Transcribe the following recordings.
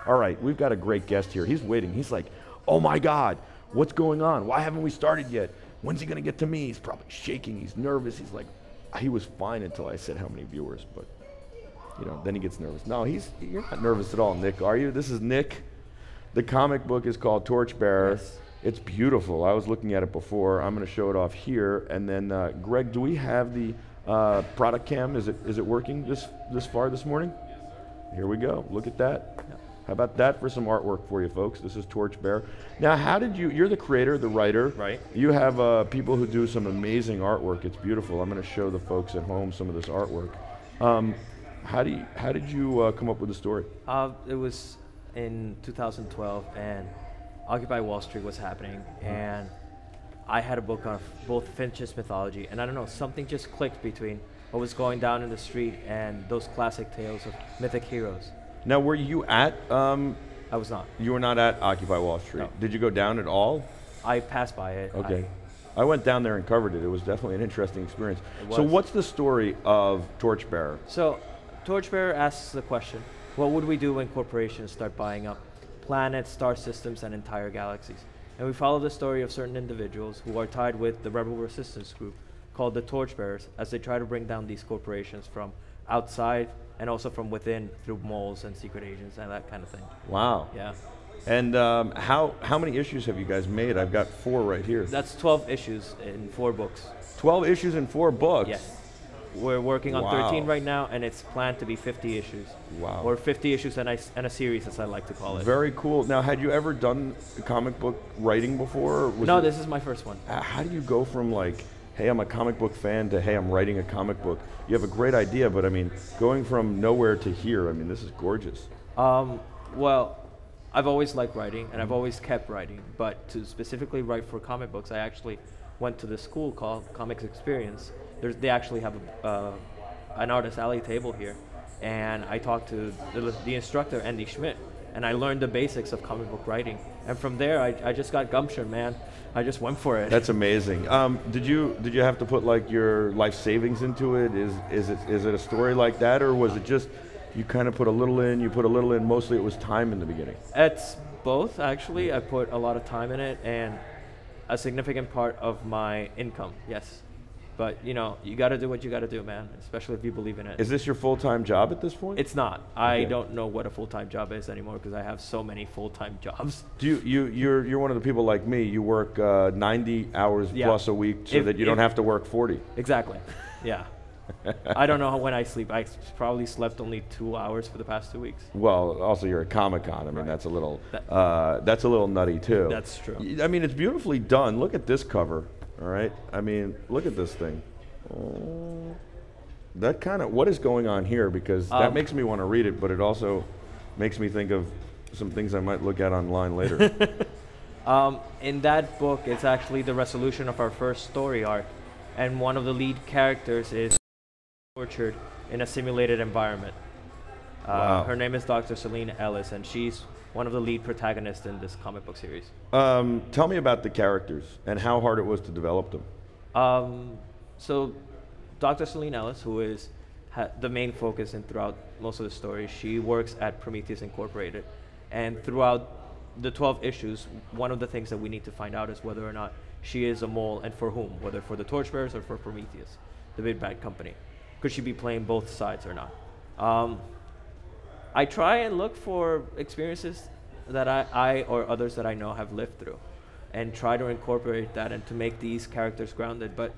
all right, we've got a great guest here. He's waiting. He's like, oh my God, what's going on? Why haven't we started yet? When's he gonna get to me? He's probably shaking, he's nervous. He's like, he was fine until I said how many viewers, but you know, then he gets nervous. No, you're not nervous at all, Nick, are you? This is Nick. The comic book is called Torchbearer. Yes. It's beautiful. I was looking at it before. I'm gonna show it off here. And then, Greg, do we have the product cam? Is it working this far this morning? Here we go, look at that. Yeah. How about that for some artwork for you folks? This is Torchbearer. Now, you're the creator, the writer. Right. You have people who do some amazing artwork. It's beautiful. I'm gonna show the folks at home some of this artwork. How did you come up with the story? It was in 2012, and Occupy Wall Street was happening, and I had a book of both Finch's mythology, and I don't know, something just clicked between what was going down in the street and those classic tales of mythic heroes. Now, were you at? I was not. You were not at Occupy Wall Street. No. Did you go down at all? I passed by it. Okay. I went down there and covered it. It was definitely an interesting experience. It So was. what's the story of Torchbearer? So, Torchbearer asks the question, what would we do when corporations start buying up planets, star systems, and entire galaxies? And we follow the story of certain individuals who are tied with the rebel resistance group called the Torchbearers as they try to bring down these corporations from outside and also from within through moles and secret agents and that kind of thing. Wow. Yeah. And how many issues have you guys made? I've got 4 right here. That's 12 issues in 4 books. 12 issues in 4 books? Yes. We're working on Wow. 13 right now, and it's planned to be 50 issues. Wow. Or 50 issues and a series, as I like to call it. Very cool. Now, had you ever done comic book writing before? Or was No, it- this is my first one. How do you go from like, hey, I'm a comic book fan to, hey, I'm writing a comic book? You have a great idea, but I mean, going from nowhere to here, I mean, this is gorgeous. Well, I've always liked writing, and I've always kept writing, but to specifically write for comic books, I actually went to this school called Comics Experience. They actually have an artist alley table here, and I talked to the instructor, Andy Schmidt, and I learned the basics of comic book writing. And from there, I just got gumption, man. I just went for it. That's amazing. Did you have to put like your life savings into it? Is it a story like that, or was it just you kind of put a little in, you put a little in? Mostly it was time in the beginning. It's both, actually. I put a lot of time in it and a significant part of my income, yes. But you know, you got to do what you got to do, man. Especially if you believe in it. Is this your full-time job at this point? It's not. I Okay. don't know what a full-time job is anymore because I have so many full-time jobs. Do you're one of the people like me. You work 90 hours Yeah. plus a week so that you don't have to work 40. Exactly. Yeah. I don't know when I sleep. I probably slept only 2 hours for the past 2 weeks. Well, also you're at Comic-Con. I mean, Right. that's a little nutty too. That's true. I mean, it's beautifully done. Look at this cover. All right. I mean, look at this thing. Oh, that kind of, what is going on here? Because that makes me want to read it, but it also makes me think of some things I might look at online later. In that book, it's actually the resolution of our first story arc, and one of the lead characters is tortured in a simulated environment. Wow. Her name is Dr. Selene Ellis, and she's one of the lead protagonists in this comic book series. Tell me about the characters and how hard it was to develop them. So Dr. Selene Ellis, who is the main focus in throughout most of the story, she works at Prometheus Incorporated. And throughout the 12 issues, one of the things that we need to find out is whether or not she is a mole and for whom, whether for the Torchbearers or for Prometheus, the big bad company. Could she be playing both sides or not? I try and look for experiences that I or others that I know have lived through and try to incorporate that and to make these characters grounded. But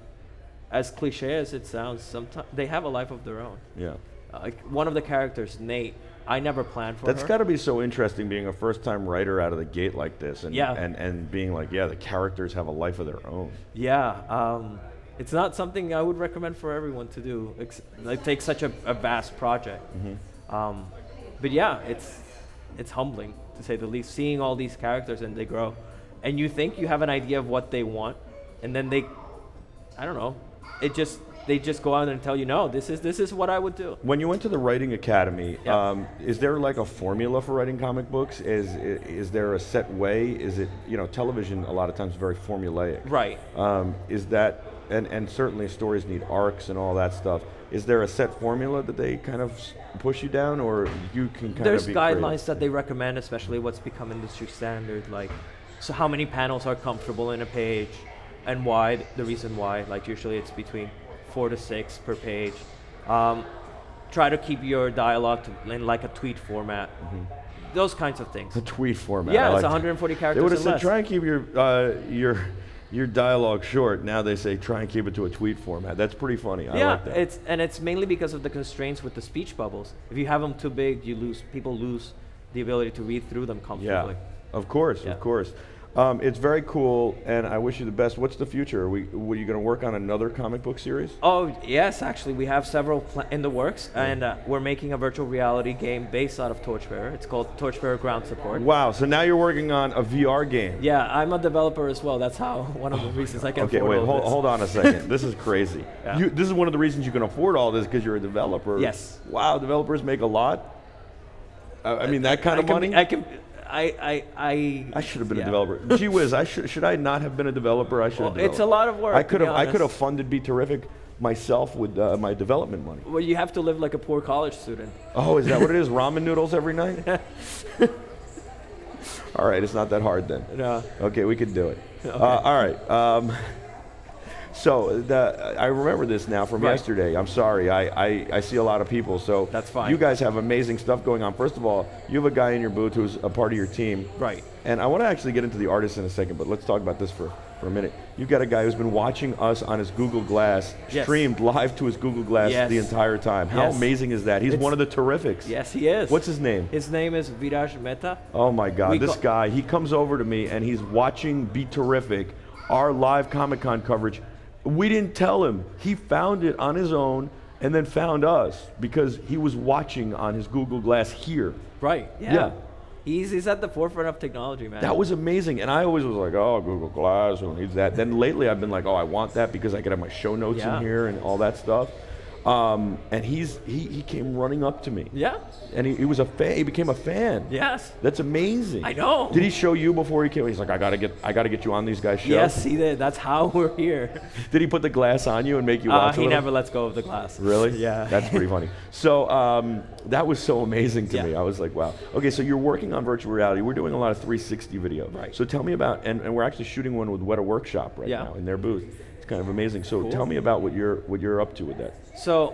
as cliche as it sounds, sometimes they have a life of their own. Yeah. Like one of the characters, Nate, I never planned for That's her. got to be so interesting being a first-time writer out of the gate like this, and, Yeah. and being like, yeah, the characters have a life of their own. Yeah, it's not something I would recommend for everyone to do. Like take such a vast project. But yeah, it's humbling to say the least. Seeing all these characters and they grow, and you think you have an idea of what they want, and then I don't know, they just go out and tell you, no, this is what I would do. When you went to the Writing Academy, Yeah. Is there like a formula for writing comic books? Is there a set way? Is it, television a lot of times is very formulaic. Right. Is that, and certainly stories need arcs and all that stuff, is there a set formula that they kind of push you down, or you can kind There's of be guidelines creative? that they recommend, especially what's become industry standard, like so how many panels are comfortable in a page, and why. The reason why, like usually it's between 4 to 6 per page. Try to keep your dialogue in like a tweet format. Those kinds of things. The tweet format. Yeah, I it's like 140 characters. They would have or said less. try and keep your dialogue short. Now they say try and keep it to a tweet format. That's pretty funny. I Yeah, like that. it's mainly because of the constraints with the speech bubbles. If you have them too big, people lose the ability to read through them comfortably. Yeah, of course, Yeah. of course. It's very cool, and I wish you the best. What's the future? Were you going to work on another comic book series? Oh yes, actually we have several in the works, and we're making a virtual reality game based out of Torchbearer. It's called Torchbearer Ground Support. Wow, so now you're working on a VR game. Yeah, I'm a developer as well. That's how one of the reasons I can Okay, afford wait, all this. hold on a second. This is crazy. Yeah. This is one of the reasons you can afford all this, because you're a developer. Yes. Wow, developers make a lot. I mean, that kind of money. I I should have been yeah. a developer. Gee whiz, should I not have been a developer? I should have. It's a lot of work. I could to have. be I could have honest. funded BeTerrific myself with my development money. Well, you have to live like a poor college student. Oh, is that what it is? Ramen noodles every night? All right, it's not that hard then. No. Okay, we could do it. Okay. All right. So I remember this now from Right. yesterday. I'm sorry. I see a lot of people. So That's fine. You guys have amazing stuff going on. First of all, you have a guy in your booth who's a part of your team. Right. And I want to actually get into the artist in a second, but let's talk about this for a minute. You've got a guy who's been watching us on his Google Glass, Yes. streamed live to his Google Glass Yes. the entire time. How Yes. amazing is that? He's It's- one of the terrifics. Yes, he is. What's his name? His name is Viraj Mehta. Oh my God, We this ca- guy, he comes over to me and he's watching BeTerrific, our live Comic-Con coverage. We didn't tell him. He found it on his own and then found us because he was watching on his Google Glass here. Right. Yeah. Yeah. He's at the forefront of technology, man. That was amazing. And I always was like, oh, Google Glass, who needs that? Then lately I've been like, oh, I want that because I could have my show notes Yeah. in here and all that stuff. And he came running up to me. Yeah. And he was a fan. He became a fan. Yes. That's amazing. I know. Did he show you before he came? He's like, I gotta get you on these guys' shows. Yes, he did. That's how we're here. Did he put the glass on you and make you watch? He a little? never lets go of the glass. Really? Yeah. That's pretty funny. So that was so amazing to Yeah. me. I was like, wow. Okay, so you're working on virtual reality. We're doing a lot of 360 video. Right. So tell me about, and we're actually shooting one with Weta Workshop right Yeah. now in their booth. It's kind of amazing. So Cool. tell me about what you're up to with that. So,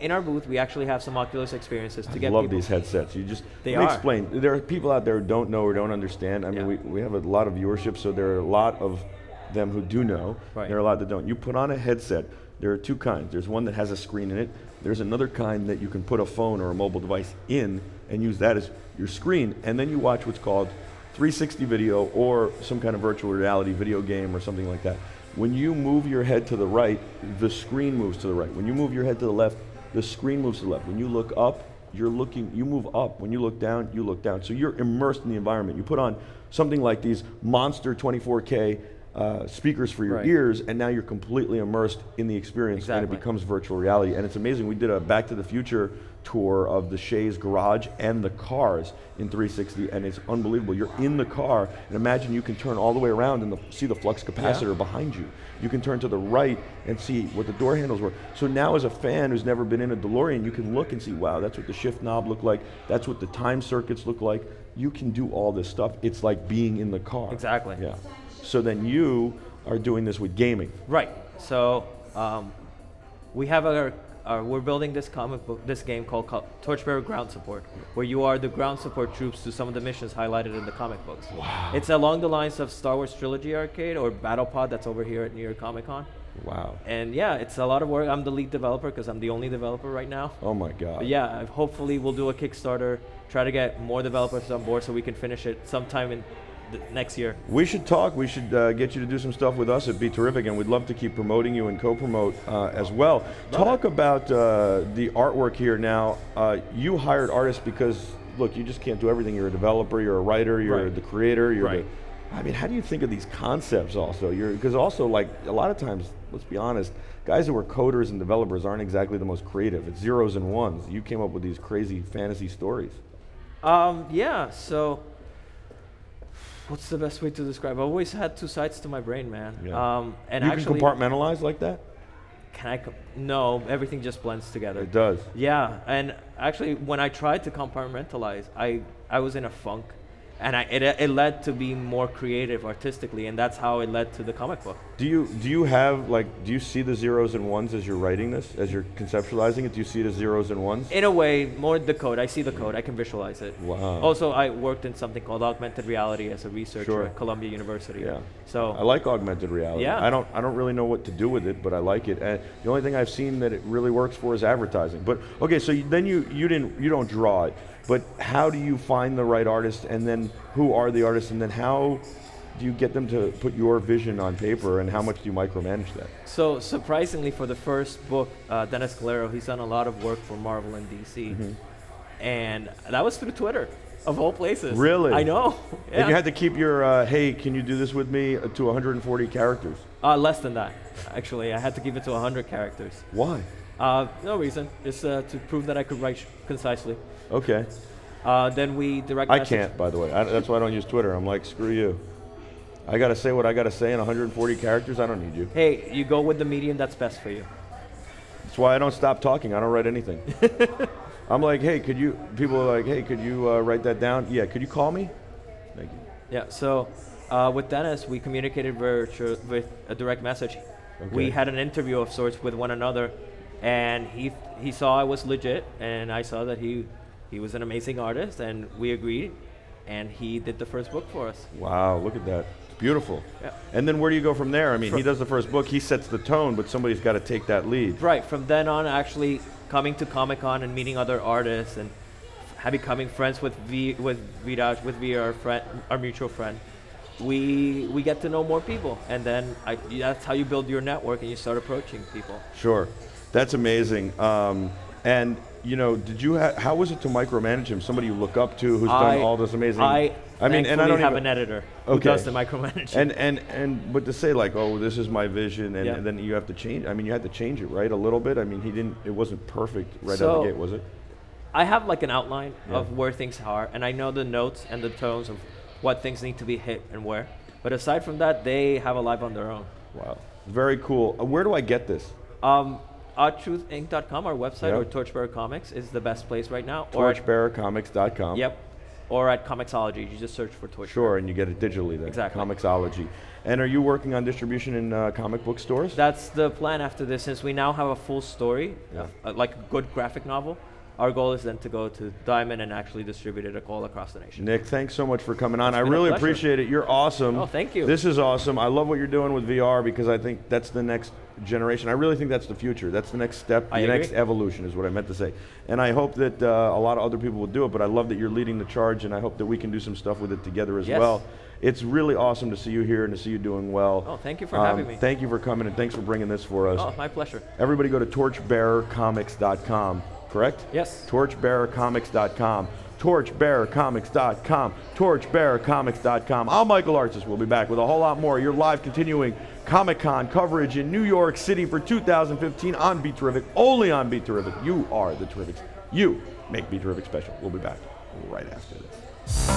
in our booth, we actually have some Oculus experiences to I get love people. these headsets. You just They let me are. explain. There are people out there who don't know or don't understand. I mean, Yeah. we have a lot of viewership, so there are a lot of them who do know. Right. There are a lot that don't. You put on a headset. There are two kinds. There's one that has a screen in it. There's another kind that you can put a phone or a mobile device in and use that as your screen, and then you watch what's called 360 video or some kind of virtual reality video game or something like that. When you move your head to the right, the screen moves to the right. When you move your head to the left, the screen moves to the left. When you look up, you move up. When you look down, you look down. So you're immersed in the environment. You put on something like these monster 24K speakers for your Right. ears, and now you're completely immersed in the experience, and Exactly. it becomes virtual reality. And it's amazing. We did a Back to the Future tour of the Shays garage and the cars in 360, and it's unbelievable. You're in the car, and imagine you can turn all the way around and see the flux capacitor behind you. You can turn to the right and see what the door handles were. So now as a fan who's never been in a DeLorean, you can look and see, wow, that's what the shift knob looked like. That's what the time circuits look like. You can do all this stuff. It's like being in the car. Exactly. Yeah. So then you are doing this with gaming. Right. So, we have we're building this game called Torchbearer Ground Support, where you are the ground support troops to some of the missions highlighted in the comic books. Wow. It's along the lines of Star Wars Trilogy Arcade or Battle Pod that's over here at New York Comic Con. Wow. And yeah, it's a lot of work. I'm the lead developer because I'm the only developer right now. Oh my God. But yeah, hopefully we'll do a Kickstarter, try to get more developers on board so we can finish it sometime in next year. We should talk. We should get you to do some stuff with us at BeTerrific, and we'd love to keep promoting you and co-promote as well. Talk about the artwork here now. You hired artists because, look, you just can't do everything. You're a developer, you're a writer, you're Right. the creator. You're Right. I mean, how do you think of these concepts also? Because also, like, a lot of times, let's be honest, guys who are coders and developers aren't exactly the most creative. It's zeros and ones. You came up with these crazy fantasy stories. Yeah, so what's the best way to describe? I've always had two sides to my brain, man. Yeah. And You actually, can compartmentalize like that? no, everything just blends together. It does. Yeah, and actually, when I tried to compartmentalize, I was in a funk, and it led to being more creative artistically, and that's how it led to the comic book. Do you have, like, do you see the zeros and ones as you're writing this, as you're conceptualizing it? Do you see it as zeros and ones? In a way, more the code. I see the code. I can visualize it. Wow. Also, I worked in something called augmented reality as a researcher Sure. at Columbia University. Yeah. So I like augmented reality. Yeah. I don't really know what to do with it, but I like it. And the only thing I've seen that it really works for is advertising. But okay, so then you don't draw it, but how do you find the right artist, and then who are the artists, and then how do you get them to put your vision on paper, and how much do you micromanage that? So surprisingly, for the first book, Dennis Calero, he's done a lot of work for Marvel and DC, and that was through Twitter, of all places. Really? I know. Yeah. And you had to keep your, hey, can you do this with me, to 140 characters? Less than that, actually. I had to keep it to 100 characters. Why? No reason, just to prove that I could write concisely. Okay. Then we direct I message. can't, by the way. That's why I don't use Twitter. I'm like, screw you. I got to say what I got to say in 140 characters. I don't need you. Hey, you go with the medium that's best for you. That's why I don't stop talking. I don't write anything. I'm like, hey, people are like, hey, could you write that down? Yeah, could you call me? Thank you. Yeah, so with Dennis, we communicated with a direct message. Okay. We had an interview of sorts with one another, and he saw I was legit, and I saw that he was an amazing artist, and we agreed, and he did the first book for us. Wow, look at that. It's beautiful. Yeah. And then where do you go from there? I mean, he does the first book, he sets the tone, but somebody's got to take that lead. Right, from then on, actually coming to Comic-Con and meeting other artists, and becoming friends with Viraj, with our mutual friend. We get to know more people, and then that's how you build your network, and you start approaching people. Sure. That's amazing. And how was it to micromanage him? Somebody you look up to who's done all this amazing. I mean, and I don't have even an editor who does the micromanaging. But to say like, oh, this is my vision, and, Yeah. and then you have to change. I mean, you had to change it, right, a little bit. I mean, it wasn't perfect right out of the gate, was it? I have like an outline Yeah. of where things are, and I know the notes and the tones of what things need to be hit and where. But aside from that, they have a life on their own. Wow, very cool. Where do I get this? OddTruthInc.com, our website, Yeah. or Torchbearer Comics is the best place right now. Torchbearercomics.com. Yep. Or at Comixology. You just search for Torchbearer. Sure, and you get it digitally then. Exactly. Comixology. And are you working on distribution in comic book stores? That's the plan after this, since we now have a full story, Yeah. like a good graphic novel. Our goal is then to go to Diamond and actually distribute it all across the nation. Nick, thanks so much for coming on. I been a really pleasure. appreciate it. You're awesome. Oh, thank you. This is awesome. I love what you're doing with VR because I think that's the next generation. I really think that's the future. That's the next step. I the agree. next evolution is what I meant to say. And I hope that a lot of other people will do it, but I love that you're leading the charge, and I hope that we can do some stuff with it together as Yes. well. It's really awesome to see you here and to see you doing well. Oh, thank you for having me. Thank you for coming, and thanks for bringing this for us. Oh, my pleasure. Everybody go to torchbearercomics.com, correct? Yes. Torchbearercomics.com. Torchbearercomics.com. Torchbearercomics.com. I'm Michael Artis. We'll be back with a whole lot more. Your live continuing Comic-Con coverage in New York City for 2015 on BeTerrific, only on BeTerrific. You are the Terrifics. You make BeTerrific special. We'll be back right after this.